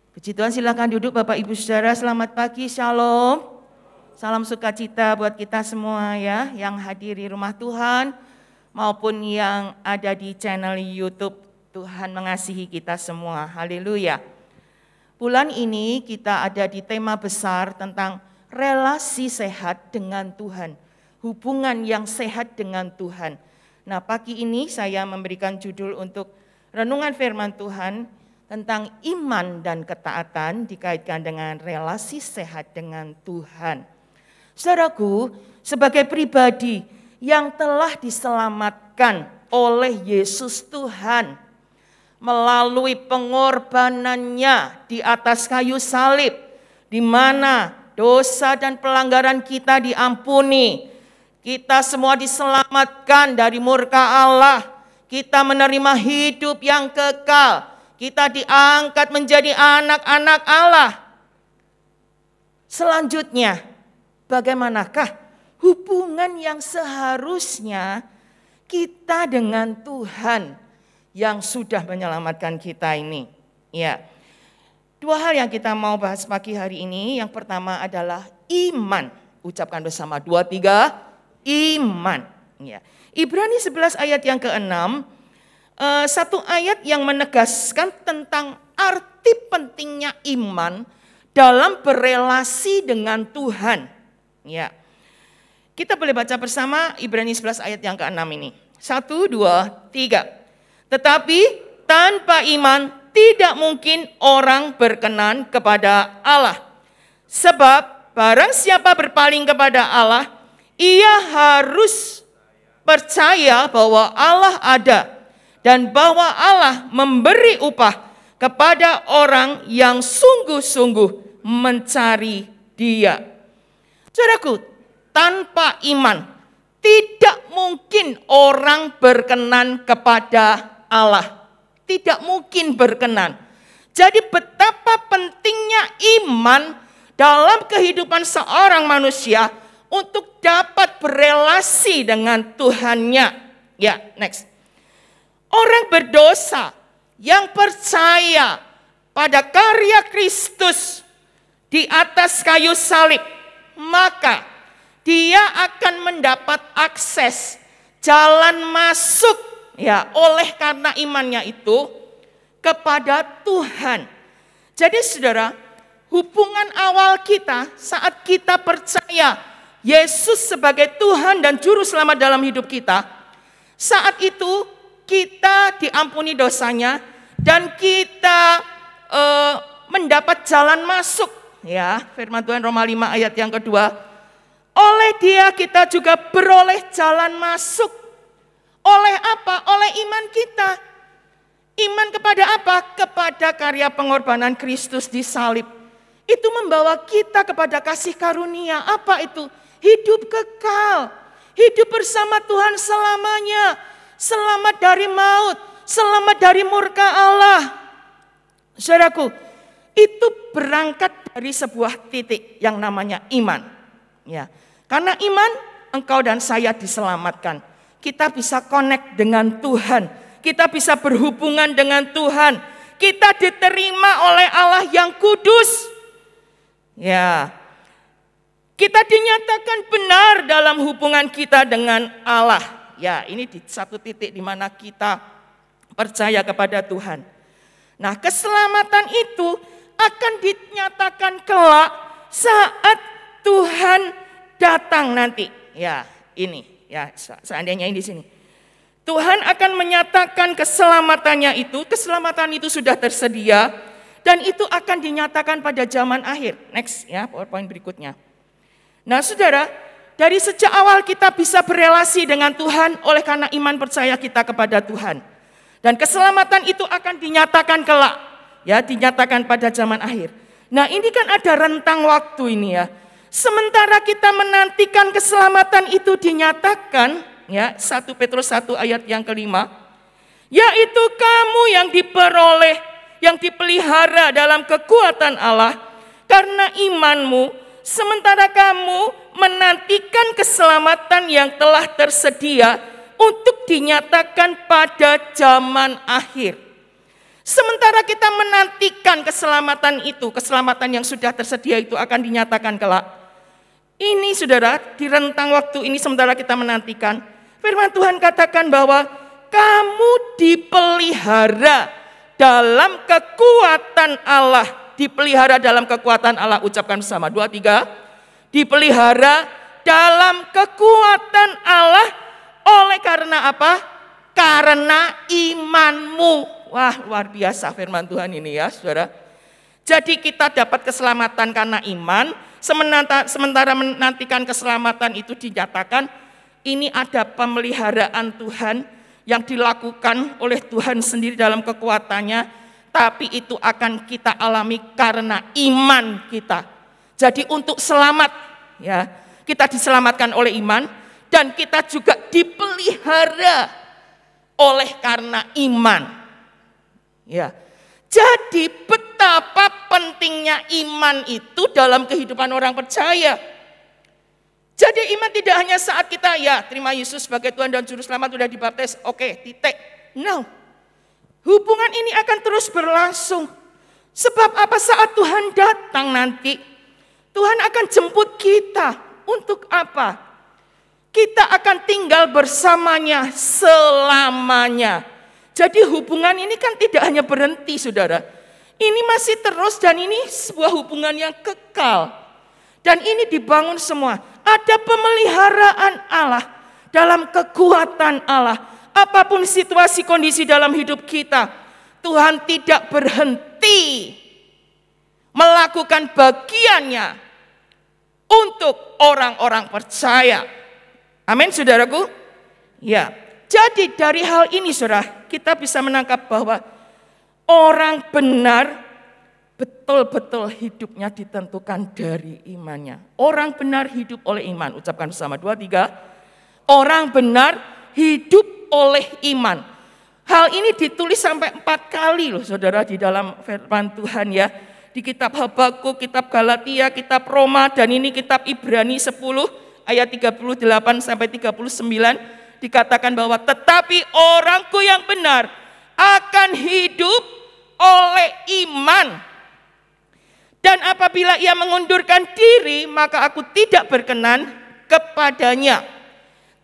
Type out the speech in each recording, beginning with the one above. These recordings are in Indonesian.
Puji Tuhan, silakan duduk Bapak Ibu Saudara. Selamat pagi, Shalom. Salam sukacita buat kita semua ya, yang hadir di rumah Tuhan maupun yang ada di channel YouTube. Tuhan mengasihi kita semua. Haleluya. Bulan ini kita ada di tema besar tentang relasi sehat dengan Tuhan. Hubungan yang sehat dengan Tuhan. Nah, pagi ini saya memberikan judul untuk renungan firman Tuhan tentang iman dan ketaatan dikaitkan dengan relasi sehat dengan Tuhan. Saudaraku, sebagai pribadi yang telah diselamatkan oleh Yesus Tuhan melalui pengorbanannya di atas kayu salib, di mana dosa dan pelanggaran kita diampuni, kita semua diselamatkan dari murka Allah, kita menerima hidup yang kekal, kita diangkat menjadi anak-anak Allah. Selanjutnya, bagaimanakah hubungan yang seharusnya kita dengan Tuhan yang sudah menyelamatkan kita ini? Ya, dua hal yang kita mau bahas pagi hari ini. Yang pertama adalah iman. Ucapkan bersama, 2, 3, iman. Ya. Ibrani 11 ayat yang ke-6. Satu ayat yang menegaskan tentang arti pentingnya iman dalam berelasi dengan Tuhan. Ya. Kita boleh baca bersama Ibrani 11 ayat yang ke-6 ini. 1, 2, 3. Tetapi tanpa iman tidak mungkin orang berkenan kepada Allah. Sebab barang siapa berpaling kepada Allah, ia harus percaya bahwa Allah ada dan bahwa Allah memberi upah kepada orang yang sungguh-sungguh mencari Dia. Saudaraku, tanpa iman tidak mungkin orang berkenan kepada Allah. Tidak mungkin berkenan. Jadi betapa pentingnya iman dalam kehidupan seorang manusia untuk dapat berelasi dengan Tuhannya. Ya, next. Orang berdosa yang percaya pada karya Kristus di atas kayu salib, maka dia akan mendapat akses jalan masuk ya oleh karena imannya itu kepada Tuhan. Jadi saudara, hubungan awal kita saat kita percaya Yesus sebagai Tuhan dan Juru Selamat dalam hidup kita, saat itu kita diampuni dosanya dan kita mendapat jalan masuk. Ya, firman Tuhan Roma 5 ayat yang kedua. Oleh Dia kita juga beroleh jalan masuk. Oleh apa? Oleh iman kita. Iman kepada apa? Kepada karya pengorbanan Kristus di salib. Itu membawa kita kepada kasih karunia. Apa itu? Hidup kekal. Hidup bersama Tuhan selamanya. Selamat dari maut, selamat dari murka Allah. Saudaraku, itu berangkat dari sebuah titik yang namanya iman. Ya, karena iman, engkau dan saya diselamatkan. Kita bisa connect dengan Tuhan, kita bisa berhubungan dengan Tuhan. Kita diterima oleh Allah yang kudus. Ya, kita dinyatakan benar dalam hubungan kita dengan Allah. Ya, ini di satu titik di mana kita percaya kepada Tuhan. Nah, keselamatan itu akan dinyatakan kelak saat Tuhan datang nanti. Ya, ini ya seandainya ini di sini. Tuhan akan menyatakan keselamatannya itu, keselamatan itu sudah tersedia dan itu akan dinyatakan pada zaman akhir. Next ya, PowerPoint berikutnya. Nah, saudara, dari sejak awal kita bisa berelasi dengan Tuhan oleh karena iman percaya kita kepada Tuhan. Dan keselamatan itu akan dinyatakan kelak. Ya, dinyatakan pada zaman akhir. Nah, ini kan ada rentang waktu ini ya. Sementara kita menantikan keselamatan itu dinyatakan, ya 1 Petrus 1 ayat yang kelima. Yaitu kamu yang diperoleh, yang dipelihara dalam kekuatan Allah karena imanmu. Sementara kamu menantikan keselamatan yang telah tersedia untuk dinyatakan pada zaman akhir. Sementara kita menantikan keselamatan itu, keselamatan yang sudah tersedia itu akan dinyatakan kelak. Ini saudara, di rentang waktu ini sementara kita menantikan, firman Tuhan katakan bahwa kamu dipelihara dalam kekuatan Allah. Dipelihara dalam kekuatan Allah, ucapkan bersama, 2, 3. Dipelihara dalam kekuatan Allah oleh karena apa? Karena imanmu. Wah, luar biasa firman Tuhan ini ya, saudara. Jadi kita dapat keselamatan karena iman, sementara menantikan keselamatan itu dinyatakan, ini ada pemeliharaan Tuhan yang dilakukan oleh Tuhan sendiri dalam kekuatannya, tapi itu akan kita alami karena iman kita. Jadi untuk selamat, ya, kita diselamatkan oleh iman, dan kita juga dipelihara oleh karena iman. Ya, jadi betapa pentingnya iman itu dalam kehidupan orang percaya. Jadi iman tidak hanya saat kita ya terima Yesus sebagai Tuhan dan Juru Selamat, sudah dibaptis, oke, titik. No, hubungan ini akan terus berlangsung. Sebab apa? Saat Tuhan datang nanti, Tuhan akan jemput kita. Untuk apa? Kita akan tinggal bersamanya selamanya. Jadi hubungan ini kan tidak hanya berhenti, saudara. Ini masih terus dan ini sebuah hubungan yang kekal. Dan ini dibangun semua. Ada pemeliharaan Allah dalam kekuatan Allah. Apapun situasi kondisi dalam hidup kita, Tuhan tidak berhenti melakukan bagiannya untuk orang-orang percaya. Amin, saudaraku. Ya. Jadi dari hal ini, saudara, kita bisa menangkap bahwa orang benar betul-betul hidupnya ditentukan dari imannya. Orang benar hidup oleh iman. Ucapkan bersama, 2, 3. Orang benar hidup oleh iman. Hal ini ditulis sampai 4 kali loh, saudara, di dalam firman Tuhan ya. Di kitab Habakuk, kitab Galatia, kitab Roma, dan ini kitab Ibrani 10 ayat 38 sampai 39. Dikatakan bahwa tetapi orangku yang benar akan hidup oleh iman. Dan apabila ia mengundurkan diri, maka aku tidak berkenan kepadanya.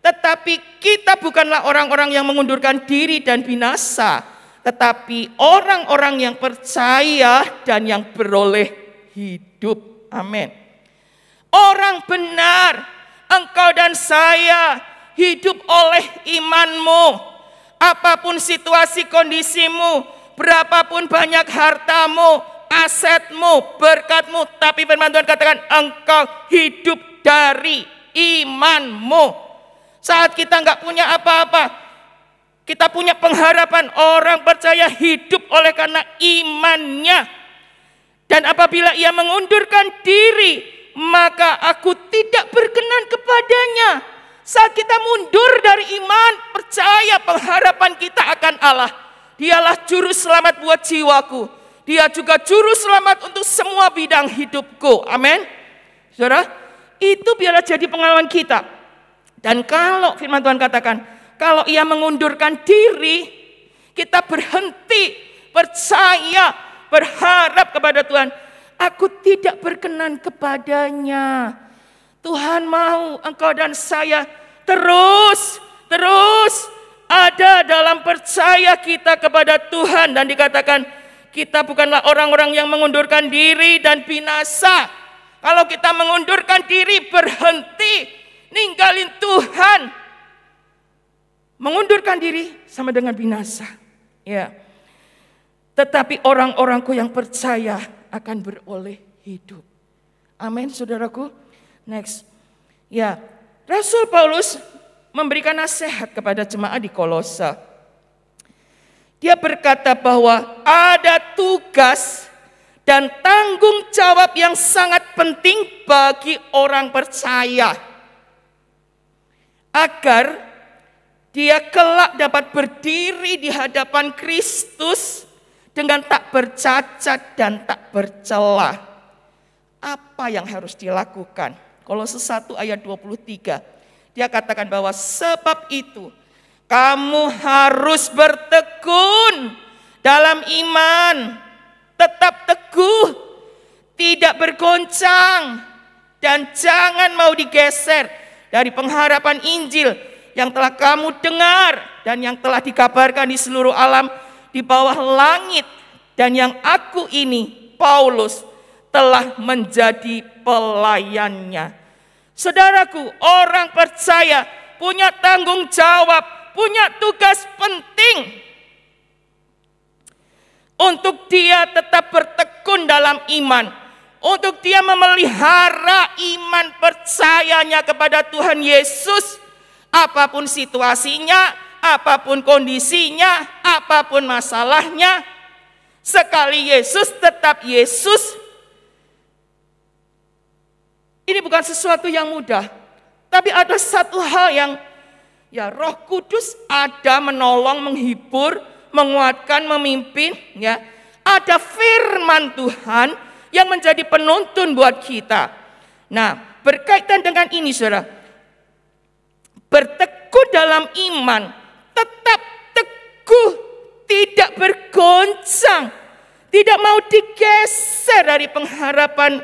Tetapi kita bukanlah orang-orang yang mengundurkan diri dan binasa, tetapi orang-orang yang percaya dan yang beroleh hidup. Amin. Orang benar, engkau dan saya hidup oleh imanmu. Apapun situasi kondisimu, berapapun banyak hartamu, asetmu, berkatmu, tapi firman Tuhan katakan engkau hidup dari imanmu. Saat kita nggak punya apa-apa, kita punya pengharapan. Orang percaya hidup oleh karena imannya. Dan apabila ia mengundurkan diri, maka aku tidak berkenan kepadanya. Saat kita mundur dari iman, percaya pengharapan kita akan Allah. Dialah juru selamat buat jiwaku. Dia juga juru selamat untuk semua bidang hidupku. Amin. Saudara, itu biarlah jadi pengalaman kita. Dan kalau firman Tuhan katakan, kalau ia mengundurkan diri, kita berhenti, percaya, berharap kepada Tuhan. Aku tidak berkenan kepadanya. Tuhan mau engkau dan saya terus ada dalam percaya kita kepada Tuhan. Dan dikatakan kita bukanlah orang-orang yang mengundurkan diri dan binasa. Kalau kita mengundurkan diri, berhenti, ninggalin Tuhan, mengundurkan diri sama dengan binasa. Ya. Tetapi orang-orangku yang percaya akan beroleh hidup. Amin, saudaraku. Next. Ya, Rasul Paulus memberikan nasihat kepada jemaat di Kolose. Dia berkata bahwa ada tugas dan tanggung jawab yang sangat penting bagi orang percaya agar dia kelak dapat berdiri di hadapan Kristus dengan tak bercacat dan tak bercela. Apa yang harus dilakukan? Kolose 1 ayat 23. Dia katakan bahwa sebab itu kamu harus bertekun dalam iman, tetap teguh, tidak bergoncang, dan jangan mau digeser dari pengharapan Injil yang telah kamu dengar dan yang telah dikabarkan di seluruh alam di bawah langit, dan yang aku ini, Paulus, telah menjadi pelayannya. Saudaraku, orang percaya punya tanggung jawab, punya tugas penting untuk dia tetap bertekun dalam iman, untuk dia memelihara iman percayanya kepada Tuhan Yesus, apapun situasinya, apapun kondisinya, apapun masalahnya. Sekali Yesus tetap Yesus. Ini bukan sesuatu yang mudah, tapi ada satu hal yang Roh Kudus ada menolong, menghibur, menguatkan, memimpin, Ada firman Tuhan yang menjadi penuntun buat kita. Nah, berkaitan dengan ini, Saudara, bertekun dalam iman, tetap teguh, tidak bergoncang, tidak mau digeser dari pengharapan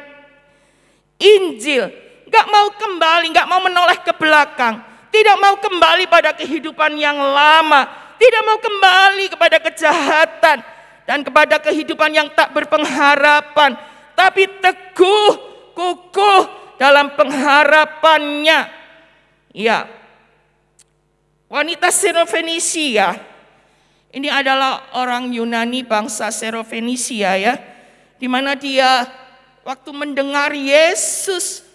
Injil, gak mau kembali, gak mau menoleh ke belakang, tidak mau kembali pada kehidupan yang lama, tidak mau kembali kepada kejahatan dan kepada kehidupan yang tak berpengharapan, tapi teguh, kukuh dalam pengharapannya. Ya, wanita Syro-Fenisia, ini adalah orang Yunani bangsa Syro-Fenisia, di mana dia waktu mendengar Yesus,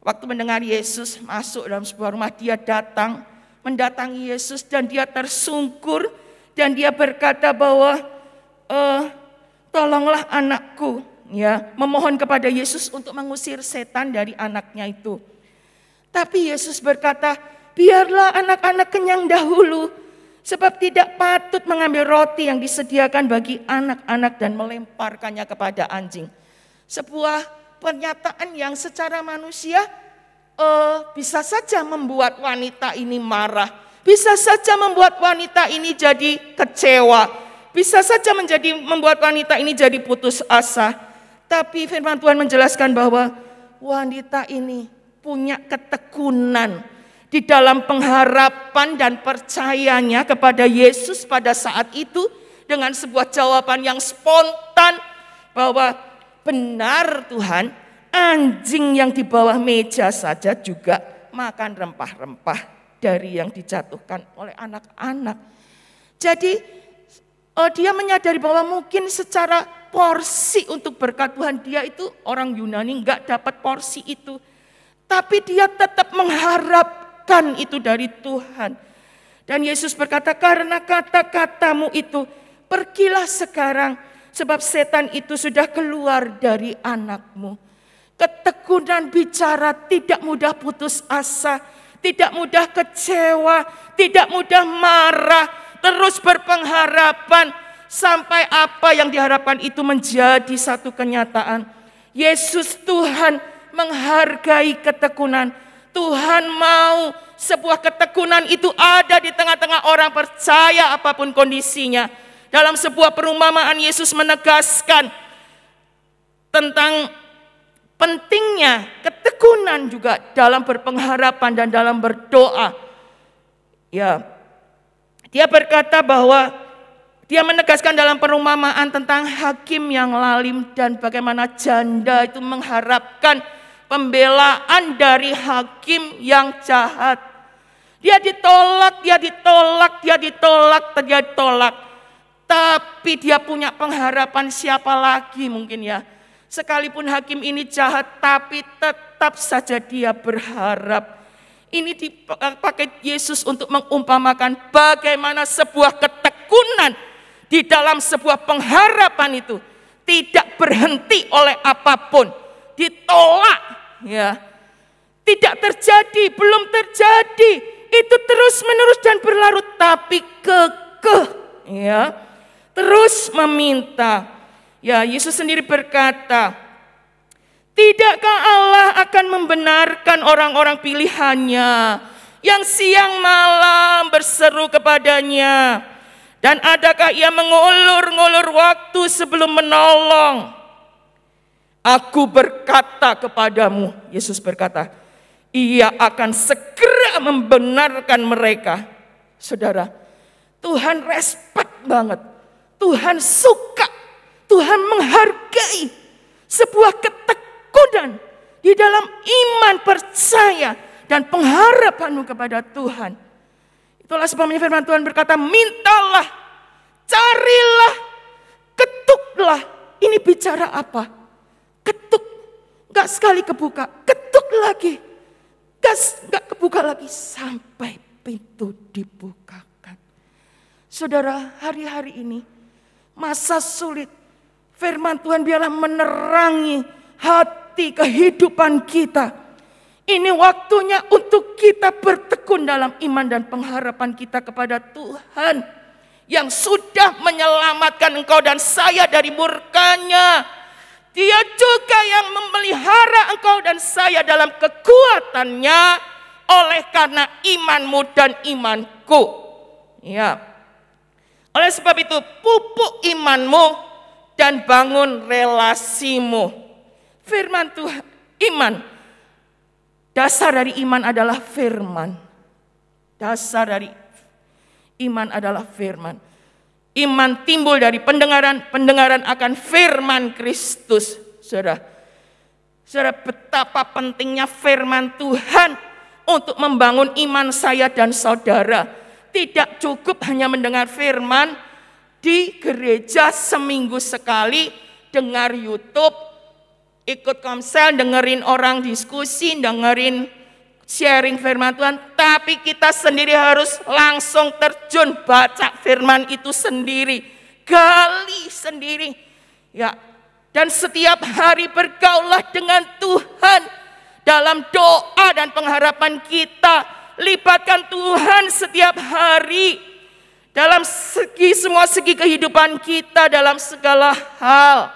waktu mendengar Yesus masuk dalam sebuah rumah, dia mendatangi Yesus dan dia tersungkur dan dia berkata bahwa tolonglah anakku, memohon kepada Yesus untuk mengusir setan dari anaknya itu. Tapi Yesus berkata, biarlah anak-anak kenyang dahulu, sebab tidak patut mengambil roti yang disediakan bagi anak-anak dan melemparkannya kepada anjing. Sebuah pernyataan yang secara manusia bisa saja membuat wanita ini marah, bisa saja membuat wanita ini jadi kecewa, bisa saja membuat wanita ini jadi putus asa. Tapi firman Tuhan menjelaskan bahwa wanita ini punya ketekunan di dalam pengharapan dan percayanya kepada Yesus pada saat itu, dengan sebuah jawaban yang spontan bahwa benar Tuhan, anjing yang di bawah meja saja juga makan rempah-rempah dari yang dijatuhkan oleh anak-anak. Jadi dia menyadari bahwa mungkin secara porsi untuk berkat Tuhan, dia itu orang Yunani enggak dapat porsi itu, tapi dia tetap mengharap itu dari Tuhan. Dan Yesus berkata, karena kata-katamu itu, pergilah sekarang, sebab setan itu sudah keluar dari anakmu. Ketekunan bicara, tidak mudah putus asa, tidak mudah kecewa, tidak mudah marah, terus berpengharapan sampai apa yang diharapkan itu menjadi satu kenyataan. Yesus Tuhan menghargai ketekunan. Tuhan mau sebuah ketekunan itu ada di tengah-tengah orang percaya apapun kondisinya. Dalam sebuah perumpamaan Yesus menegaskan tentang pentingnya ketekunan juga dalam berpengharapan dan dalam berdoa. Dia berkata bahwa dia menegaskan dalam perumpamaan tentang hakim yang lalim dan bagaimana janda itu mengharapkan pembelaan dari hakim yang jahat. Dia ditolak. Tapi dia punya pengharapan, siapa lagi mungkin sekalipun hakim ini jahat, tapi tetap saja dia berharap. Ini dipakai Yesus untuk mengumpamakan bagaimana sebuah ketekunan di dalam sebuah pengharapan itu tidak berhenti oleh apapun. Ditolak, tidak terjadi, belum terjadi, itu terus menerus dan berlarut, tapi kekeh, terus meminta. Yesus sendiri berkata, tidakkah Allah akan membenarkan orang-orang pilihannya yang siang malam berseru kepadanya Dan adakah ia mengulur-ngulur waktu sebelum menolong? Aku berkata kepadamu, Yesus berkata, ia akan segera membenarkan mereka. Saudara, Tuhan respect banget. Tuhan suka, Tuhan menghargai sebuah ketekunan di dalam iman, percaya, dan pengharapanmu kepada Tuhan. Itulah sebabnya firman Tuhan berkata, mintalah, carilah, ketuklah. Ini bicara apa? Ketuk, gak sekali kebuka, ketuk lagi. Gak kebuka lagi sampai pintu dibukakan. Saudara, hari-hari ini masa sulit, firman Tuhan biarlah menerangi hati kehidupan kita. Ini waktunya untuk kita bertekun dalam iman dan pengharapan kita kepada Tuhan yang sudah menyelamatkan engkau dan saya dari murka-Nya. Dia juga yang memelihara engkau dan saya dalam kekuatan-Nya oleh karena imanmu dan imanku. Ya. Oleh sebab itu pupuk imanmu dan bangun relasimu. Firman Tuhan, iman. Dasar dari iman adalah firman. Dasar dari iman adalah firman. Iman timbul dari pendengaran, pendengaran akan firman Kristus. Saudara, betapa pentingnya firman Tuhan untuk membangun iman saya dan saudara. Tidak cukup hanya mendengar firman di gereja seminggu sekali, dengar YouTube, ikut komsel, dengerin orang diskusi, dengerin sharing firman Tuhan. Tapi kita sendiri harus langsung terjun, baca firman itu sendiri, gali sendiri. Ya, dan setiap hari bergaullah dengan Tuhan dalam doa dan pengharapan kita. Libatkan Tuhan setiap hari dalam semua segi kehidupan kita, dalam segala hal.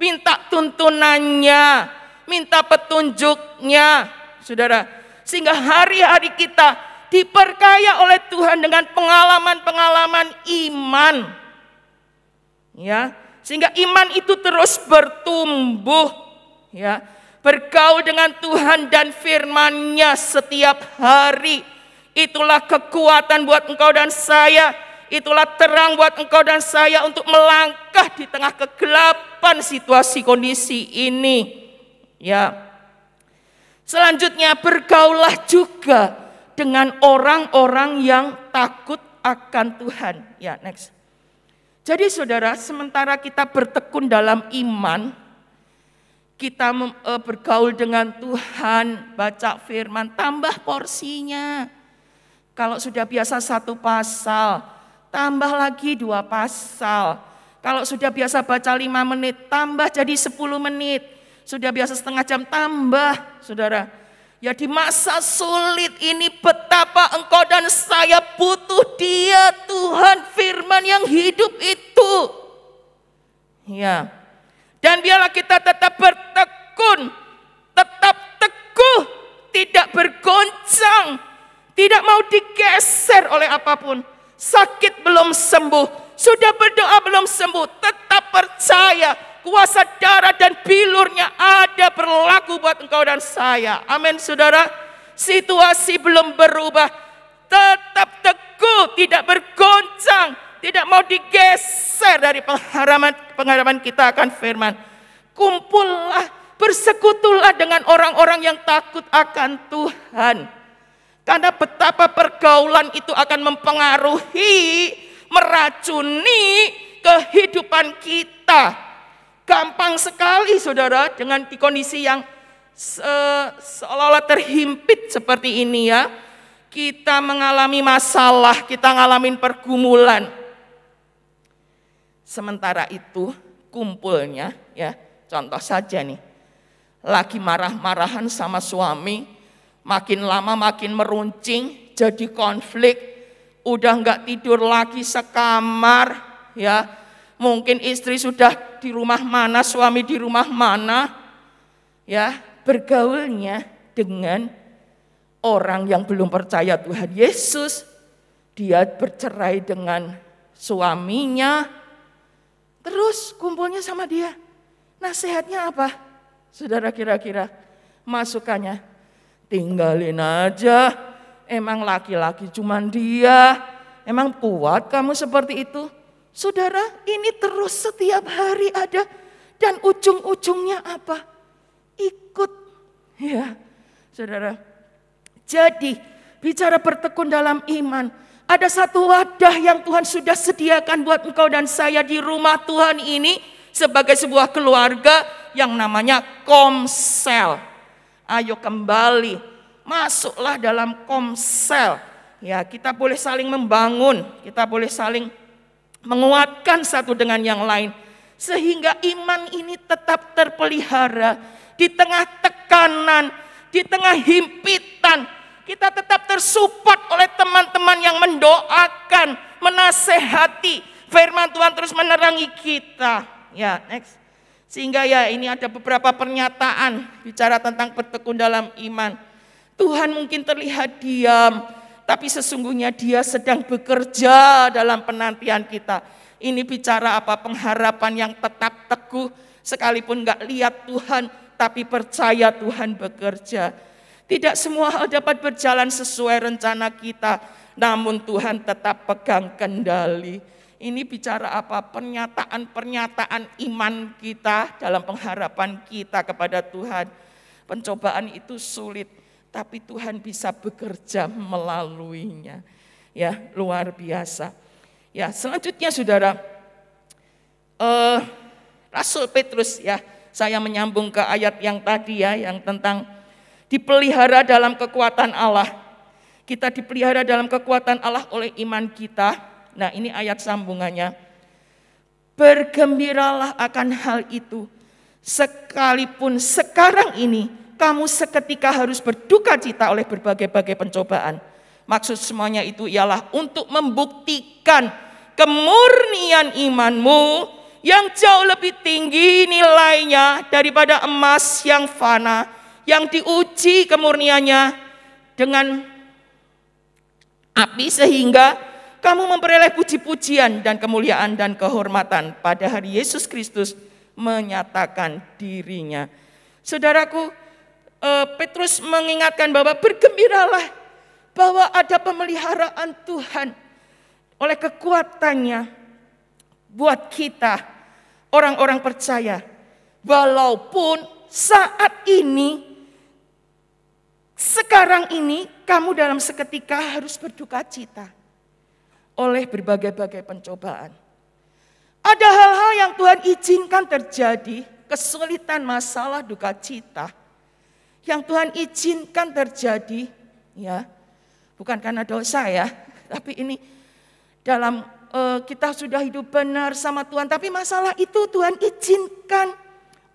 Minta tuntunannya, minta petunjuknya, saudara. Sehingga hari-hari kita diperkaya oleh Tuhan dengan pengalaman-pengalaman iman. Ya, sehingga iman itu terus bertumbuh. Ya, bergaul dengan Tuhan dan firman-Nya setiap hari. Itulah kekuatan buat engkau dan saya. Itulah terang buat engkau dan saya untuk melangkah di tengah kegelapan situasi kondisi ini. Ya. Selanjutnya bergaullah juga dengan orang-orang yang takut akan Tuhan. Ya, next. Jadi saudara, sementara kita bertekun dalam iman, kita bergaul dengan Tuhan, baca firman, tambah porsinya. Kalau sudah biasa 1 pasal, tambah lagi 2 pasal. Kalau sudah biasa baca 5 menit, tambah jadi 10 menit. Sudah biasa setengah jam, tambah, saudara. Ya, di masa sulit ini betapa engkau dan saya butuh Dia, Tuhan, firman yang hidup itu. Ya. Dan biarlah kita tetap bertekun, tetap teguh, tidak bergoncang, tidak mau digeser oleh apapun. Sakit belum sembuh, sudah berdoa belum sembuh, tetap percaya kuasa darah dan bilurnya ada berlaku buat engkau dan saya. Amin, saudara. Situasi belum berubah, tetap teguh, tidak bergoncang, tidak mau digeser dari pengharapan kita akan firman. Kumpullah, bersekutulah dengan orang-orang yang takut akan Tuhan. Karena betapa pergaulan itu akan mempengaruhi, meracuni kehidupan kita. Gampang sekali saudara dengan di kondisi yang seolah-olah terhimpit seperti ini ya. Kita mengalami masalah, kita ngalamin pergumulan. Sementara itu kumpulnya ya, contoh saja nih. Lagi marah-marahan sama suami, makin lama makin meruncing, jadi konflik, udah nggak tidur lagi sekamar, ya. Mungkin istri sudah di rumah mana, suami di rumah mana, ya. Bergaulnya dengan orang yang belum percaya Tuhan Yesus, dia bercerai dengan suaminya, terus kumpulnya sama dia. Nasihatnya apa? Saudara kira-kira masukannya, tinggalin aja, emang laki-laki cuman dia, emang kuat kamu seperti itu? Saudara, ini terus setiap hari ada, dan ujung-ujungnya apa? Ikut, ya saudara. Jadi bicara bertekun dalam iman, ada satu wadah yang Tuhan sudah sediakan buat engkau dan saya di rumah Tuhan ini sebagai sebuah keluarga yang namanya Komsel. Ayo kembali, masuklah dalam Komsel. Ya, kita boleh saling membangun, kita boleh saling menguatkan satu dengan yang lain. Sehingga iman ini tetap terpelihara di tengah tekanan, di tengah himpitan. Kita tetap tersupport oleh teman-teman yang mendoakan, menasehati. Firman Tuhan terus menerangi kita. Ya, next. Sehingga ya ini ada beberapa pernyataan bicara tentang bertekun dalam iman. Tuhan mungkin terlihat diam, tapi sesungguhnya dia sedang bekerja dalam penantian kita. Ini bicara apa? Pengharapan yang tetap teguh, sekalipun gak lihat Tuhan, tapi percaya Tuhan bekerja. Tidak semua hal dapat berjalan sesuai rencana kita, namun Tuhan tetap pegang kendali. Ini bicara apa? Pernyataan-pernyataan iman kita dalam pengharapan kita kepada Tuhan. Pencobaan itu sulit, tapi Tuhan bisa bekerja melaluinya. Ya, luar biasa. Ya, selanjutnya saudara, Rasul Petrus, ya, saya menyambung ke ayat yang tadi ya, yang tentang dipelihara dalam kekuatan Allah. Kita dipelihara dalam kekuatan Allah oleh iman kita. Nah, ini ayat sambungannya. Bergembiralah akan hal itu, sekalipun sekarang ini kamu seketika harus berduka cita oleh berbagai-bagai pencobaan. Maksud semuanya itu ialah untuk membuktikan kemurnian imanmu yang jauh lebih tinggi nilainya daripada emas yang fana, yang diuji kemurniannya dengan api sehingga kamu memperoleh puji-pujian dan kemuliaan dan kehormatan pada hari Yesus Kristus menyatakan dirinya. Saudaraku, Petrus mengingatkan bahwa bergembiralah bahwa ada pemeliharaan Tuhan oleh kekuatannya buat kita orang-orang percaya. Walaupun saat ini, sekarang ini kamu dalam seketika harus berduka cita oleh berbagai-bagai pencobaan. Ada hal-hal yang Tuhan izinkan terjadi, kesulitan, masalah, duka cita yang Tuhan izinkan terjadi, ya. Bukan karena dosa ya, tapi ini dalam kita sudah hidup benar sama Tuhan, tapi masalah itu Tuhan izinkan.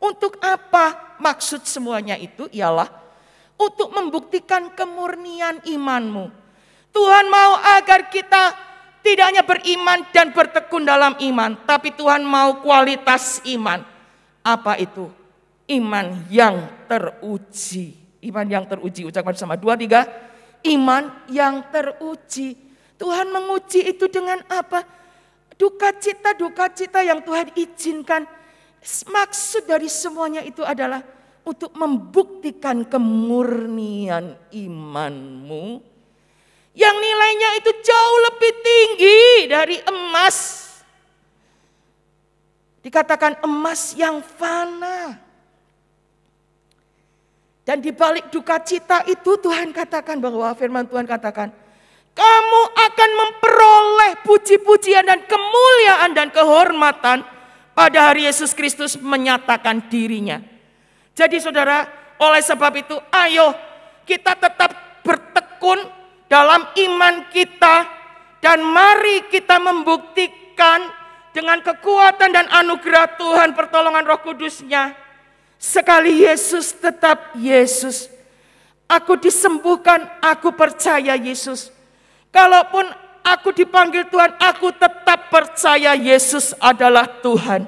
Untuk apa? Maksud semuanya itu ialah untuk membuktikan kemurnian imanmu. Tuhan mau agar kita tidak hanya beriman dan bertekun dalam iman, tapi Tuhan mau kualitas iman. Apa itu? Iman yang teruji. Iman yang teruji, ucapkan bersama 2, 3. Iman yang teruji. Tuhan menguji itu dengan apa? Duka cita yang Tuhan izinkan. Maksud dari semuanya itu adalah untuk membuktikan kemurnian imanmu yang nilainya itu jauh lebih tinggi dari emas. Dikatakan emas yang fana. Dan di balik duka cita itu Tuhan katakan bahwa firman Tuhan katakan, kamu akan memperoleh puji-pujian dan kemuliaan dan kehormatan pada hari Yesus Kristus menyatakan dirinya. Jadi saudara, oleh sebab itu ayo kita tetap bertekun dalam iman kita. Dan mari kita membuktikan dengan kekuatan dan anugerah Tuhan, pertolongan Roh Kudus-Nya. Sekali Yesus tetap Yesus. Aku disembuhkan, aku percaya Yesus. Kalaupun aku dipanggil Tuhan, aku tetap percaya Yesus adalah Tuhan.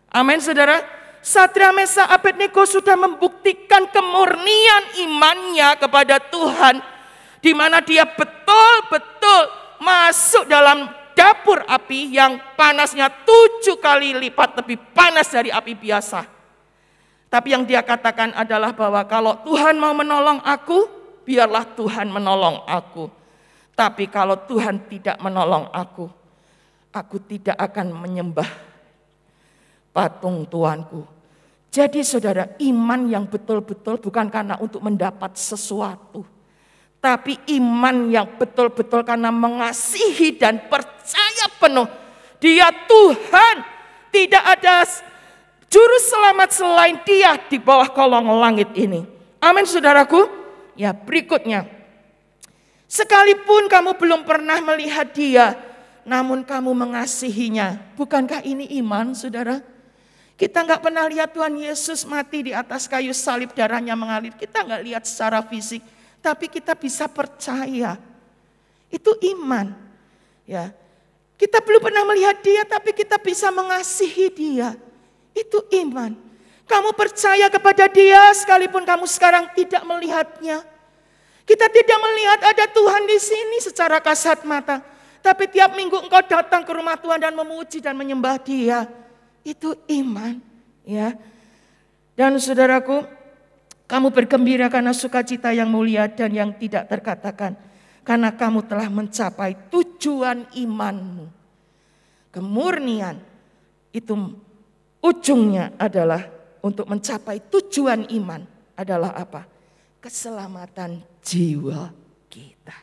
Amin saudara. Satria Mesa Abednego sudah membuktikan kemurnian imannya kepada Tuhan. Di mana dia betul-betul masuk dalam dapur api yang panasnya 7 kali lipat lebih panas dari api biasa. Tapi yang dia katakan adalah bahwa kalau Tuhan mau menolong aku, biarlah Tuhan menolong aku. Tapi kalau Tuhan tidak menolong aku tidak akan menyembah patung tuanku. Jadi saudara, iman yang betul-betul bukan karena untuk mendapat sesuatu. Tapi iman yang betul-betul karena mengasihi dan percaya penuh. Dia Tuhan, tidak ada juru selamat selain Dia di bawah kolong langit ini. Amin saudaraku. Ya, berikutnya. Sekalipun kamu belum pernah melihat Dia, namun kamu mengasihinya. Bukankah ini iman, saudara? Kita nggak pernah lihat Tuhan Yesus mati di atas kayu salib, darahnya mengalir. Kita nggak lihat secara fisik, tapi kita bisa percaya. Itu iman. Ya, kita belum pernah melihat Dia, tapi kita bisa mengasihi Dia. Itu iman. Kamu percaya kepada Dia sekalipun kamu sekarang tidak melihatnya. Kita tidak melihat ada Tuhan di sini secara kasat mata. Tapi tiap minggu engkau datang ke rumah Tuhan dan memuji dan menyembah Dia. Itu iman. Ya. Dan saudaraku, kamu bergembira karena sukacita yang mulia dan yang tidak terkatakan. Karena kamu telah mencapai tujuan imanmu. Kemurnian itu ujungnya adalah untuk mencapai tujuan iman adalah apa? Keselamatan jiwa kita.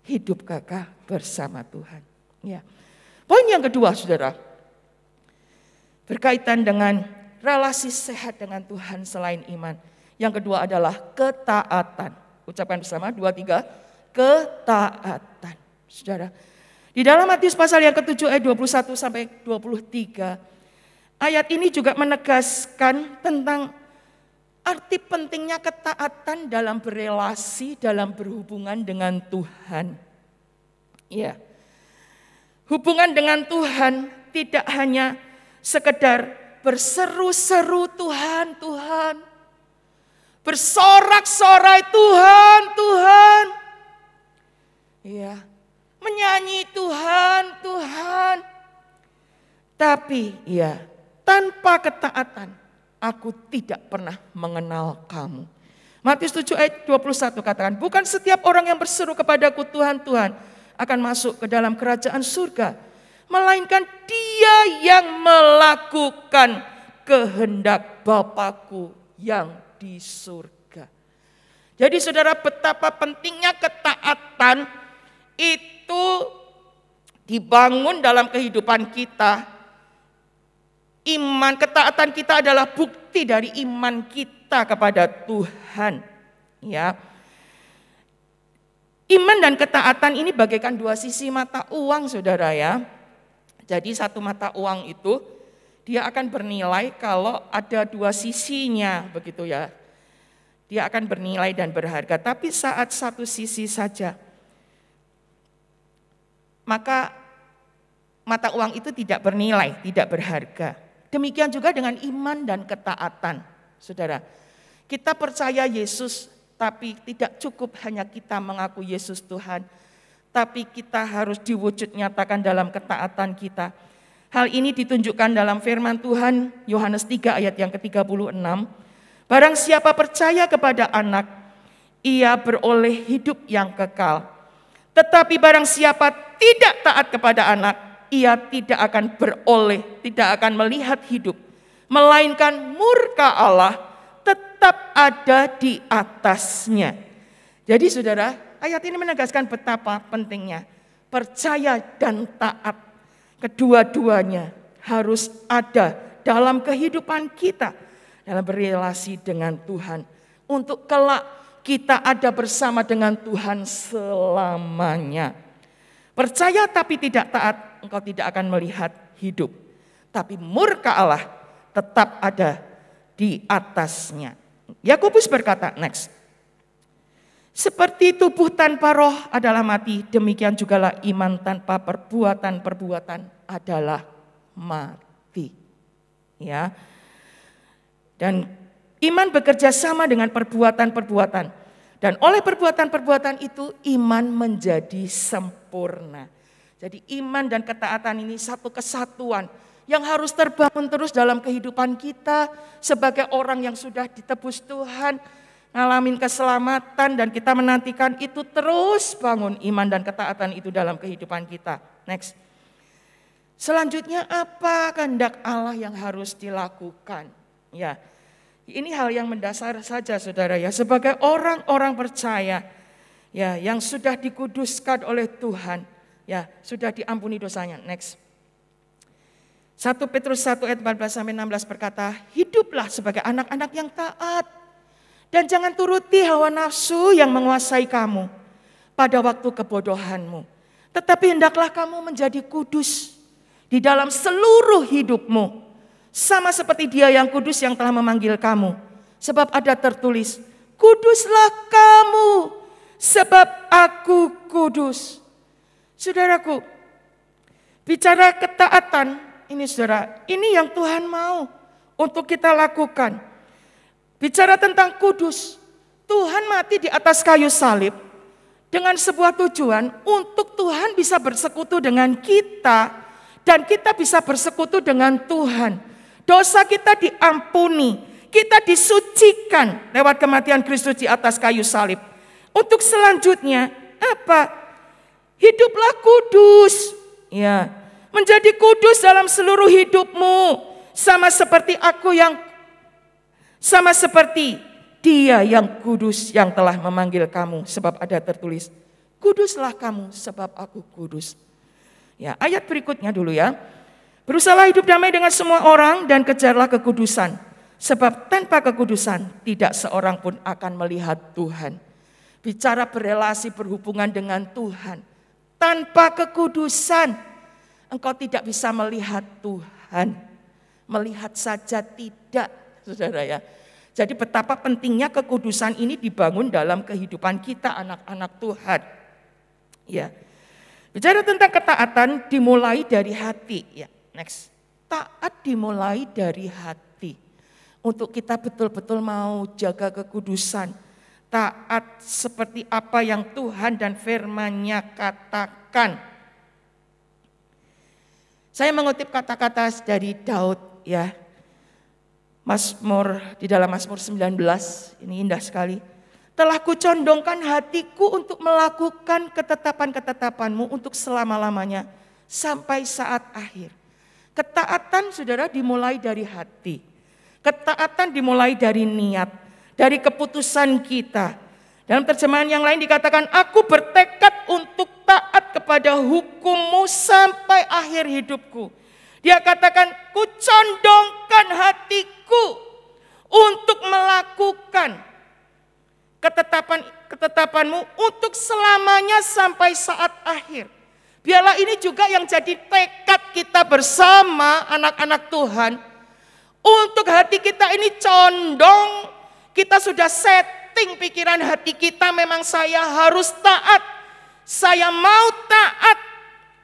Hidup kekal bersama Tuhan. Ya. Poin yang kedua, saudara, berkaitan dengan relasi sehat dengan Tuhan selain iman. Yang kedua adalah ketaatan. Ucapkan bersama, 2, 3. Ketaatan. Saudara, di dalam Matius pasal yang ke-7 ayat 21 sampai 23. Ayat ini juga menegaskan tentang arti pentingnya ketaatan dalam berelasi, dalam berhubungan dengan Tuhan. Ya. Hubungan dengan Tuhan tidak hanya sekedar berseru-seru Tuhan, Tuhan. Bersorak-sorai Tuhan, Tuhan. Ya. Menyanyi Tuhan, Tuhan. Tapi ya, tanpa ketaatan aku tidak pernah mengenal kamu. Matius 7 ayat 21 katakan, bukan setiap orang yang berseru kepadaku Tuhan, Tuhan akan masuk ke dalam kerajaan surga, melainkan dia yang melakukan kehendak Bapakku yang di surga. Jadi saudara, betapa pentingnya ketaatan itu dibangun dalam kehidupan kita. Iman, ketaatan kita adalah bukti dari iman kita kepada Tuhan. Ya. Iman dan ketaatan ini bagaikan dua sisi mata uang, saudara ya. Jadi satu mata uang itu dia akan bernilai kalau ada dua sisinya, begitu ya. Dia akan bernilai dan berharga. Tapi saat satu sisi saja, maka mata uang itu tidak bernilai, tidak berharga. Demikian juga dengan iman dan ketaatan, saudara. Kita percaya Yesus, tapi tidak cukup hanya kita mengaku Yesus Tuhan. Tapi kita harus diwujud nyatakan dalam ketaatan kita. Hal ini ditunjukkan dalam firman Tuhan, Yohanes 3 ayat yang ke-36. Barang siapa percaya kepada anak, ia beroleh hidup yang kekal. Tetapi barang siapa tidak taat kepada anak, ia tidak akan beroleh, tidak akan melihat hidup, melainkan murka Allah tetap ada di atasnya. Jadi saudara, ayat ini menegaskan betapa pentingnya percaya dan taat. Kedua-duanya harus ada dalam kehidupan kita, dalam berrelasi dengan Tuhan. Untuk kelak kita ada bersama dengan Tuhan selamanya. Percaya tapi tidak taat, engkau tidak akan melihat hidup. Tapi murka Allah tetap ada di atasnya. Yakobus berkata, next. Seperti tubuh tanpa roh adalah mati, demikian jugalah iman tanpa perbuatan-perbuatan adalah mati. Ya. Dan iman bekerja sama dengan perbuatan-perbuatan. Dan oleh perbuatan-perbuatan itu iman menjadi sempurna. Jadi iman dan ketaatan ini satu kesatuan yang harus terbangun terus dalam kehidupan kita sebagai orang yang sudah ditebus Tuhan, ngalamin keselamatan, dan kita menantikan itu terus bangun iman dan ketaatan itu dalam kehidupan kita. Next. Selanjutnya apa kehendak Allah yang harus dilakukan? Ya, ini hal yang mendasar saja saudara ya, sebagai orang-orang percaya ya yang sudah dikuduskan oleh Tuhan, ya sudah diampuni dosanya. Next. 1 Petrus 1 ayat 14-16 berkata, hiduplah sebagai anak-anak yang taat dan jangan turuti hawa nafsu yang menguasai kamu pada waktu kebodohanmu. Tetapi hendaklah kamu menjadi kudus di dalam seluruh hidupmu, sama seperti Dia yang kudus yang telah memanggil kamu. Sebab ada tertulis, kuduslah kamu sebab aku kudus. Saudaraku, bicara ketaatan, ini saudara, ini yang Tuhan mau untuk kita lakukan. Bicara tentang kudus, Tuhan mati di atas kayu salib dengan sebuah tujuan untuk Tuhan bisa bersekutu dengan kita dan kita bisa bersekutu dengan Tuhan. Dosa kita diampuni, kita disucikan lewat kematian Kristus di atas kayu salib. Untuk selanjutnya apa? Hiduplah kudus. Ya, menjadi kudus dalam seluruh hidupmu, sama seperti Dia yang kudus yang telah memanggil kamu. Sebab ada tertulis, kuduslah kamu sebab aku kudus. Ya, ayat berikutnya dulu ya. Berusahalah hidup damai dengan semua orang dan kejarlah kekudusan. Sebab tanpa kekudusan tidak seorang pun akan melihat Tuhan. Bicara berelasi berhubungan dengan Tuhan. Tanpa kekudusan engkau tidak bisa melihat Tuhan. Melihat saja tidak, saudara ya. Jadi betapa pentingnya kekudusan ini dibangun dalam kehidupan kita anak-anak Tuhan. Ya. Bicara tentang ketaatan dimulai dari hati. Ya, next. Taat dimulai dari hati. Untuk kita betul-betul mau jaga kekudusan. Taat seperti apa yang Tuhan dan firman-Nya katakan. Saya mengutip kata-kata dari Daud ya. Mazmur di dalam Mazmur 19, ini indah sekali. Telah kucondongkan hatiku untuk melakukan ketetapan-ketetapanmu untuk selama-lamanya sampai saat akhir. Ketaatan saudara dimulai dari hati. Ketaatan dimulai dari niat. Dari keputusan kita. Dalam terjemahan yang lain dikatakan, aku bertekad untuk taat kepada hukum-Mu sampai akhir hidupku. Dia katakan, kucondongkan hatiku untuk melakukan ketetapan-Mu untuk selamanya sampai saat akhir. Biarlah ini juga yang jadi tekad kita bersama anak-anak Tuhan. Untuk hati kita ini condong. Kita sudah setting pikiran hati kita, memang saya harus taat. Saya mau taat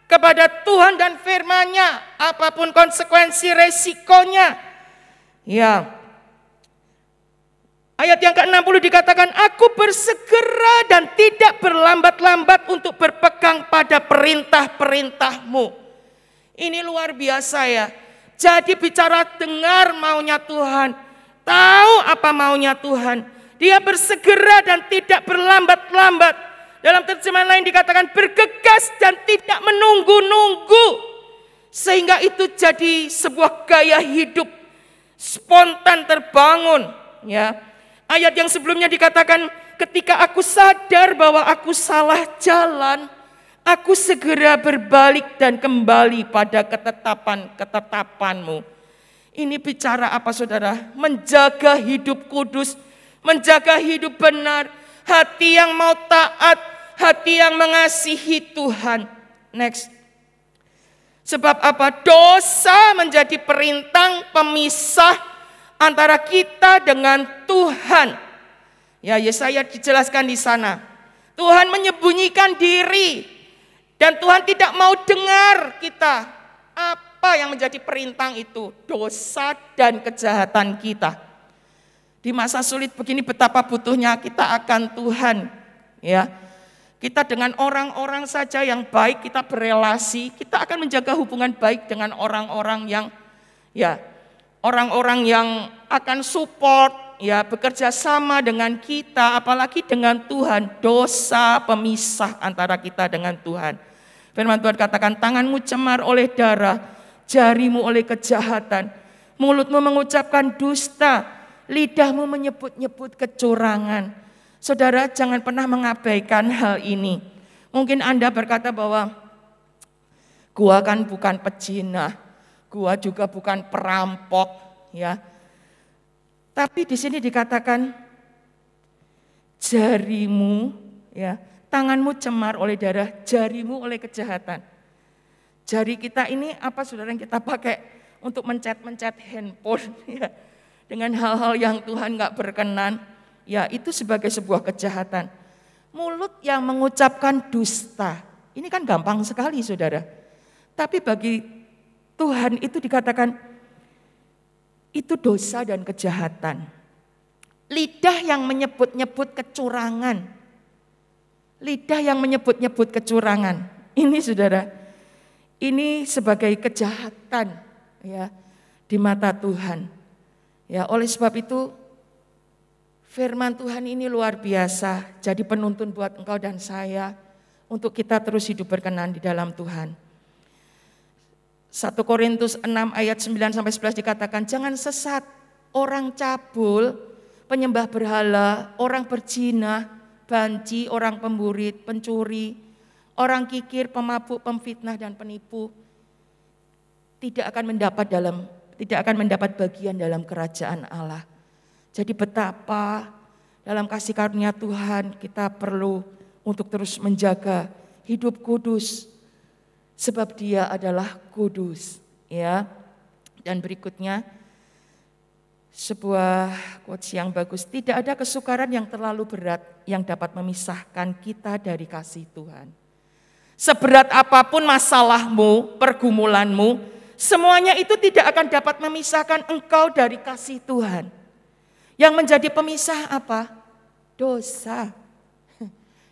kepada Tuhan dan firman-Nya, apapun konsekuensi resikonya. Ya. Ayat yang ke-60 dikatakan, aku bersegera dan tidak berlambat-lambat untuk berpegang pada perintah-perintah-Mu. Ini luar biasa ya. Jadi bicara dengar maunya Tuhan. Tahu apa maunya Tuhan. Dia bersegera dan tidak berlambat-lambat. Dalam terjemahan lain dikatakan bergegas dan tidak menunggu-nunggu. Sehingga itu jadi sebuah gaya hidup spontan terbangun. Ya. Ayat yang sebelumnya dikatakan ketika aku sadar bahwa aku salah jalan, aku segera berbalik dan kembali pada ketetapan-ketetapan-Mu. Ini bicara apa saudara? Menjaga hidup kudus, menjaga hidup benar, hati yang mau taat, hati yang mengasihi Tuhan. Next. Sebab apa? Dosa menjadi perintang pemisah antara kita dengan Tuhan. Ya, Yesaya dijelaskan di sana. Tuhan menyembunyikan diri dan Tuhan tidak mau dengar kita. Apa yang menjadi perintang itu? Dosa dan kejahatan kita. Di masa sulit begini betapa butuhnya kita akan Tuhan. Ya, Kita dengan orang-orang saja yang baik, kita berelasi, kita akan menjaga hubungan baik dengan orang-orang yang orang-orang yang akan support, bekerja sama dengan kita, apalagi dengan Tuhan. Dosa pemisah antara kita dengan Tuhan. Firman Tuhan katakan, tanganmu cemar oleh darah, jarimu oleh kejahatan, mulutmu mengucapkan dusta, lidahmu menyebut-nyebut kecurangan. Saudara, jangan pernah mengabaikan hal ini. Mungkin Anda berkata bahwa gua kan bukan pezina, gua juga bukan perampok, Tapi di sini dikatakan jarimu, tanganmu cemar oleh darah, jarimu oleh kejahatan. Jari kita ini apa, saudara, yang kita pakai untuk mencet handphone, dengan hal-hal yang Tuhan gak berkenan. Itu sebagai sebuah kejahatan. Mulut yang mengucapkan dusta. Ini kan gampang sekali, saudara. Tapi bagi Tuhan itu dikatakan itu dosa dan kejahatan. Lidah yang menyebut-nyebut kecurangan. Lidah yang menyebut-nyebut kecurangan. Ini, saudara, ini sebagai kejahatan di mata Tuhan. Oleh sebab itu firman Tuhan ini luar biasa, jadi penuntun buat engkau dan saya untuk kita terus hidup berkenan di dalam Tuhan. 1 Korintus 6 ayat 9-11 dikatakan, jangan sesat, orang cabul, penyembah berhala, orang berzina, banci, orang pemburit, pencuri, orang kikir, pemabuk, pemfitnah dan penipu tidak akan mendapat bagian dalam kerajaan Allah. Jadi betapa dalam kasih karunia Tuhan kita perlu untuk terus menjaga hidup kudus, sebab Dia adalah kudus, Dan berikutnya sebuah quotes yang bagus, tidak ada kesukaran yang terlalu berat yang dapat memisahkan kita dari kasih Tuhan. Seberat apapun masalahmu, pergumulanmu, semuanya itu tidak akan dapat memisahkan engkau dari kasih Tuhan. Yang menjadi pemisah apa? Dosa,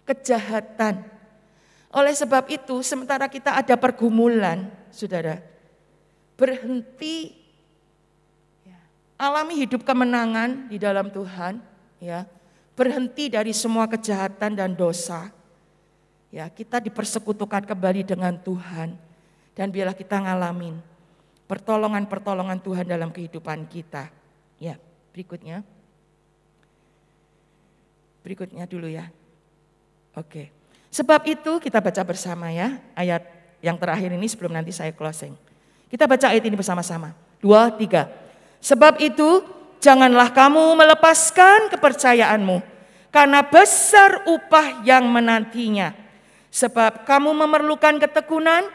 kejahatan. Oleh sebab itu, sementara kita ada pergumulan, saudara, berhenti, alami hidup kemenangan di dalam Tuhan, berhenti dari semua kejahatan dan dosa. Kita dipersekutukan kembali dengan Tuhan, dan biarlah kita ngalamin pertolongan-pertolongan Tuhan dalam kehidupan kita. Berikutnya dulu ya. Oke. Sebab itu kita baca bersama ayat yang terakhir ini sebelum nanti saya closing. Kita baca ayat ini bersama-sama. 2, 3. Sebab itu janganlah kamu melepaskan kepercayaanmu, karena besar upah yang menantinya. Sebab kamu memerlukan ketekunan,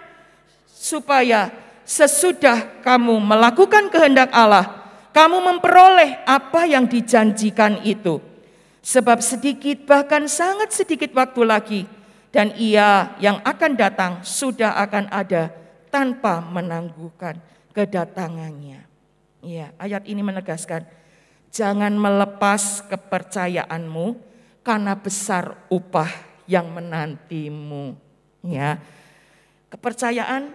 supaya sesudah kamu melakukan kehendak Allah, kamu memperoleh apa yang dijanjikan itu. Sebab sedikit, bahkan sangat sedikit waktu lagi, dan Ia yang akan datang sudah akan ada tanpa menangguhkan kedatangannya. Ayat ini menegaskan, jangan melepas kepercayaanmu karena besar upah yang menantimu. Kepercayaan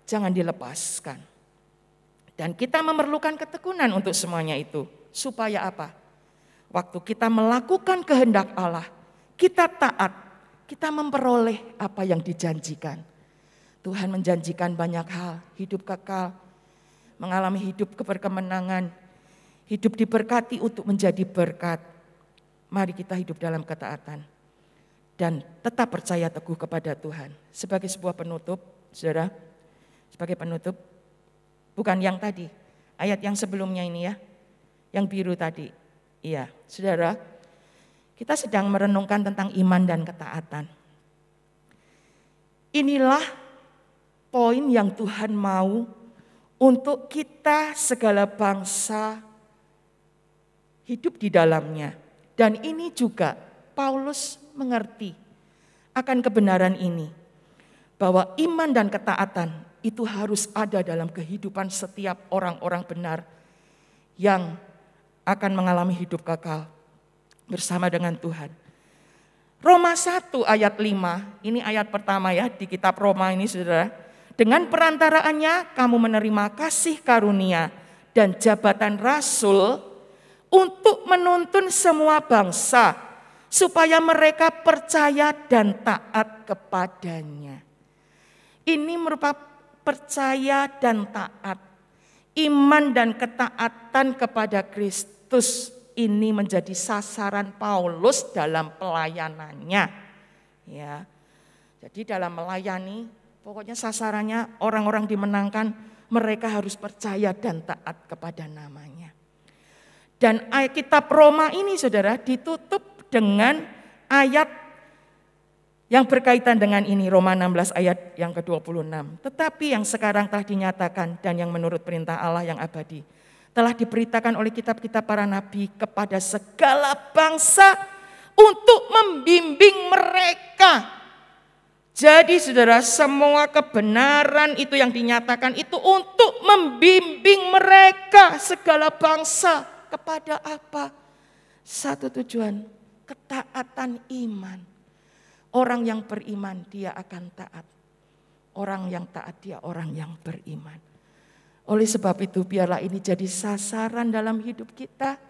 jangan dilepaskan. Dan kita memerlukan ketekunan untuk semuanya itu. Supaya apa? Waktu kita melakukan kehendak Allah, kita taat, kita memperoleh apa yang dijanjikan. Tuhan menjanjikan banyak hal, hidup kekal, mengalami hidup keberkemenangan, hidup diberkati untuk menjadi berkat. Mari kita hidup dalam ketaatan dan tetap percaya teguh kepada Tuhan. Sebagai sebuah penutup, saudara, sebagai penutup, bukan yang tadi, ayat yang sebelumnya ini yang biru tadi. Saudara, kita sedang merenungkan tentang iman dan ketaatan. Inilah poin yang Tuhan mau untuk kita segala bangsa hidup di dalamnya. Dan ini juga Paulus mengerti akan kebenaran ini. Bahwa iman dan ketaatan itu harus ada dalam kehidupan setiap orang-orang benar yang akan mengalami hidup kekal bersama dengan Tuhan. Roma 1 ayat 5, ini ayat pertama ya di kitab Roma ini saudara. Dengan perantaraannya kamu menerima kasih karunia dan jabatan rasul untuk menuntun semua bangsa supaya mereka percaya dan taat kepadanya. Ini merupakan percaya dan taat. Iman dan ketaatan kepada Kristus ini menjadi sasaran Paulus dalam pelayanannya. Ya. Jadi dalam melayani, pokoknya sasarannya orang-orang dimenangkan, mereka harus percaya dan taat kepada namanya. Dan kitab Roma ini saudara ditutup dengan ayat yang berkaitan dengan ini, Roma 16 ayat yang ke-26. Tetapi yang sekarang telah dinyatakan dan yang menurut perintah Allah yang abadi, telah diberitakan oleh kitab-kitab para nabi kepada segala bangsa untuk membimbing mereka. Jadi saudara, semua kebenaran itu yang dinyatakan itu untuk membimbing mereka segala bangsa kepada apa? Satu tujuan, ketaatan iman. Orang yang beriman dia akan taat. Orang yang taat dia orang yang beriman. Oleh sebab itu biarlah ini jadi sasaran dalam hidup kita.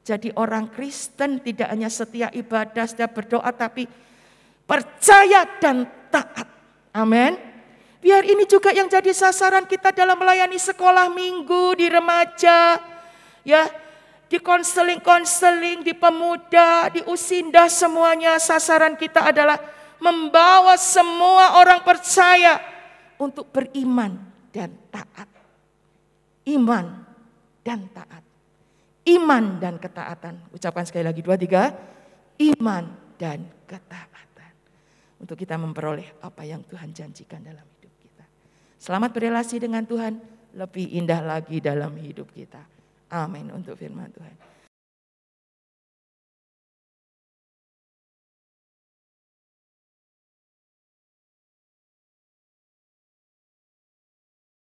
Jadi orang Kristen tidak hanya setia ibadah, setia berdoa, tapi percaya dan taat. Amin. Biar ini juga yang jadi sasaran kita dalam melayani sekolah minggu, di remaja, ya, di konseling, di pemuda, di usinda, semuanya sasaran kita adalah membawa semua orang percaya untuk beriman dan taat. Iman dan taat. Iman dan ketaatan. Ucapkan sekali lagi 2, 3. Iman dan ketaatan. Untuk kita memperoleh apa yang Tuhan janjikan dalam hidup kita. Selamat berrelasi dengan Tuhan. Lebih indah lagi dalam hidup kita. Amin untuk firman Tuhan.